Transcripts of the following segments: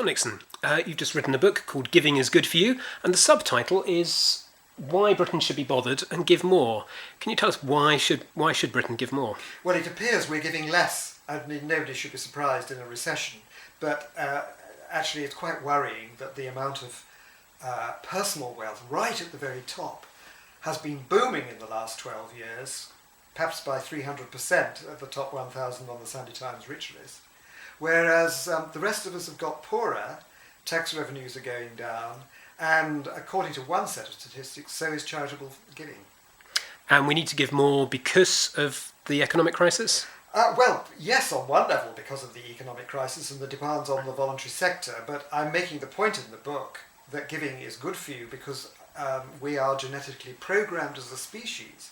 John Nickson, you've just written a book called Giving is Good for You, and the subtitle is Why Britain Should Be Bothered and Give More. Can you tell us why should Britain give more? Well, it appears we're giving less. I mean, nobody should be surprised in a recession, but actually it's quite worrying that the amount of personal wealth right at the very top has been booming in the last 12 years, perhaps by 300% at the top 1,000 on the Sunday Times Rich List, whereas the rest of us have got poorer, tax revenues are going down, and according to one set of statistics, so is charitable giving. And we need to give more because of the economic crisis? Well, yes, on one level because of the economic crisis and the demands on the voluntary sector, but I'm making the point in the book that giving is good for you because we are genetically programmed as a species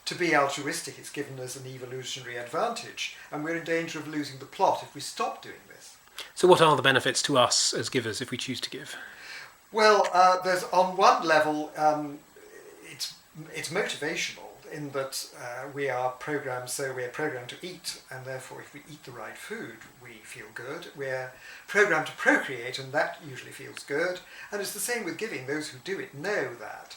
to be altruistic. It's given us an evolutionary advantage, and we're in danger of losing the plot if we stop doing this. So what are the benefits to us as givers if we choose to give? Well, there's on one level, it's motivational in that we are programmed to eat, and therefore if we eat the right food, we feel good. We're programmed to procreate, and that usually feels good. And it's the same with giving. Those who do it know that.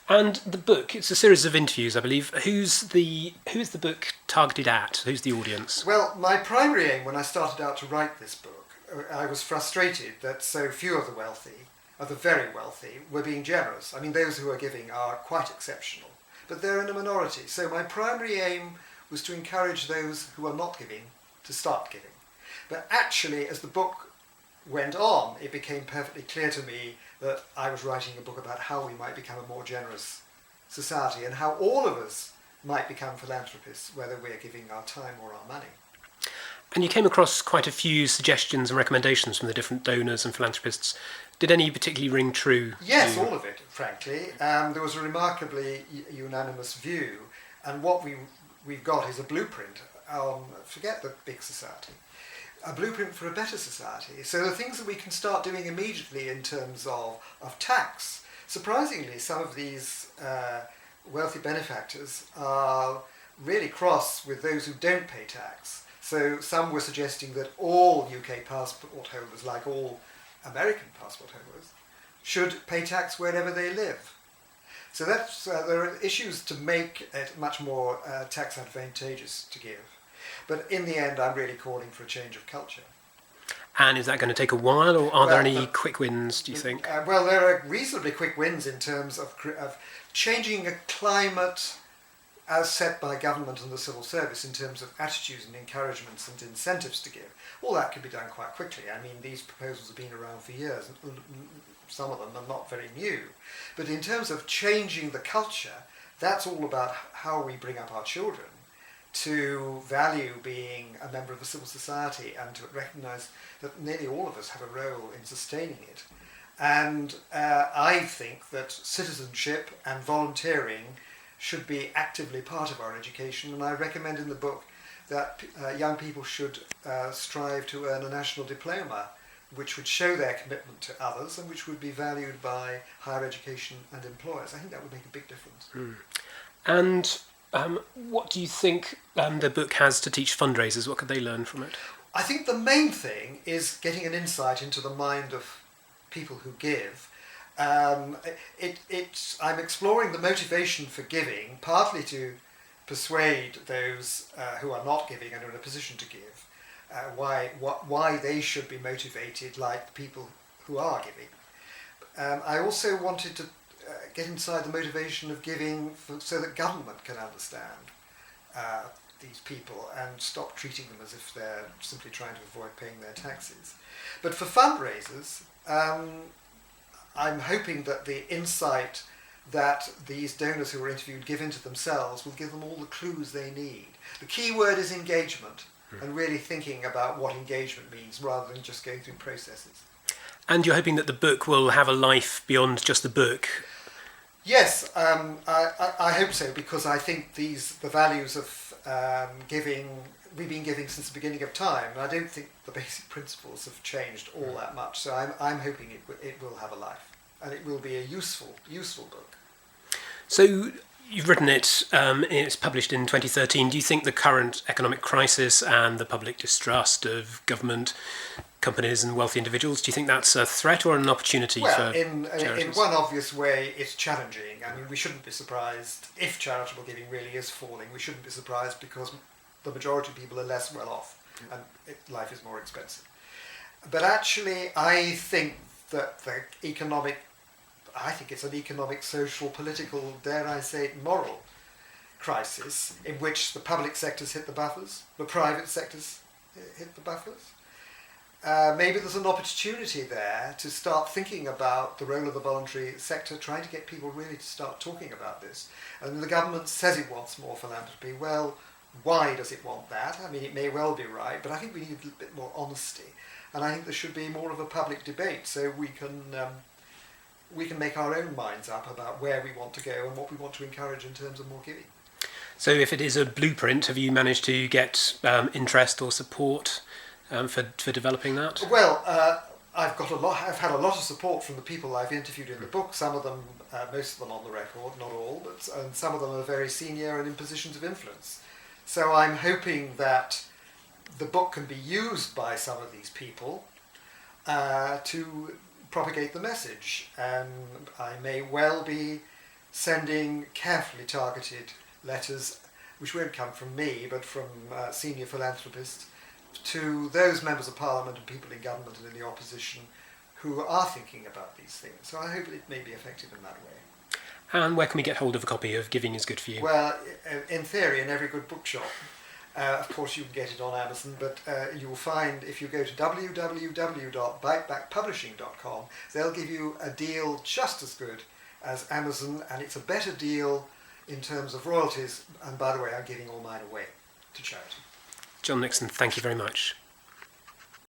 And the book, it's a series of interviews, I believe. Who is the book targeted at? Who's the audience? Well, my primary aim when I started out to write this book, I was frustrated that so few of the wealthy, of the very wealthy, were being generous. I mean, those who are giving are quite exceptional, but they're in a minority. So my primary aim was to encourage those who are not giving to start giving. But actually, as the book went on, it became perfectly clear to me that I was writing a book about how we might become a more generous society and how all of us might become philanthropists, whether we're giving our time or our money. And you came across quite a few suggestions and recommendations from the different donors and philanthropists. Did any particularly ring true? Yes, all of it, frankly. There was a remarkably unanimous view, and what we've got is a blueprint on, forget the big society, a blueprint for a better society. So the things that we can start doing immediately in terms of tax. Surprisingly, some of these wealthy benefactors are really cross with those who don't pay tax. So some were suggesting that all UK passport holders, like all American passport holders, should pay tax wherever they live. So that's there are issues to make it much more tax advantageous to give. But in the end, I'm really calling for a change of culture. And is that going to take a while, or are there any quick wins, do you think? Well, there are reasonably quick wins in terms of changing a climate as set by government and the civil service in terms of attitudes and encouragements and incentives to give. All that can be done quite quickly. I mean, these proposals have been around for years, and some of them are not very new. But in terms of changing the culture, that's all about how we bring up our children to value being a member of a civil society and to recognise that nearly all of us have a role in sustaining it. And I think that citizenship and volunteering should be actively part of our education, and I recommend in the book that young people should strive to earn a national diploma which would show their commitment to others and which would be valued by higher education and employers. I think that would make a big difference. And what do you think the book has to teach fundraisers? What could they learn from it? I think the main thing is getting an insight into the mind of people who give. I'm exploring the motivation for giving, partly to persuade those who are not giving and are in a position to give, why they should be motivated like people who are giving. I also wanted to get inside the motivation of giving so that government can understand these people and stop treating them as if they're simply trying to avoid paying their taxes. But for fundraisers, I'm hoping that the insight that these donors who are interviewed give into themselves will give them all the clues they need. The key word is engagement, and really thinking about what engagement means rather than just going through processes. And you're hoping that the book will have a life beyond just the book? Yes, I hope so, because I think the values of giving, we've been giving since the beginning of time, and I don't think the basic principles have changed all that much. So I'm hoping it will have a life, and it will be a useful book. So you've written it, it's published in 2013. Do you think the current economic crisis and the public distrust of government companies and wealthy individuals. Do you think that's a threat or an opportunity Well, for in charities? one obvious way, it's challenging. I mean, we shouldn't be surprised if charitable giving really is falling. We shouldn't be surprised because the majority of people are less well off and life is more expensive. But actually, I think that I think it's an economic, social, political, dare I say it, moral crisis in which the public sectors hit the buffers, the private sectors hit the buffers. Maybe there's an opportunity there to start thinking about the role of the voluntary sector, trying to get people really to start talking about this. And the government says it wants more philanthropy. Well, why does it want that? I mean, it may well be right, but I think we need a little bit more honesty. And I think there should be more of a public debate so we can make our own minds up about where we want to go and what we want to encourage in terms of more giving. So if it is a blueprint, have you managed to get interest or support for developing that? Well, I've had a lot of support from the people I've interviewed in the book. Some of them, most of them on the record, not all, and some of them are very senior and in positions of influence. So I'm hoping that the book can be used by some of these people to propagate the message, and I may well be sending carefully targeted letters, which won't come from me, but from senior philanthropists, to those members of Parliament and people in government and in the opposition who are thinking about these things. So I hope it may be effective in that way. And where can we get hold of a copy of Giving is Good for You? Well, in theory, in every good bookshop. Of course, you can get it on Amazon, but you will find if you go to www.bitebackpublishing.com, they'll give you a deal just as good as Amazon, and it's a better deal in terms of royalties. And by the way, I'm giving all mine away to charity. John Nickson, thank you very much.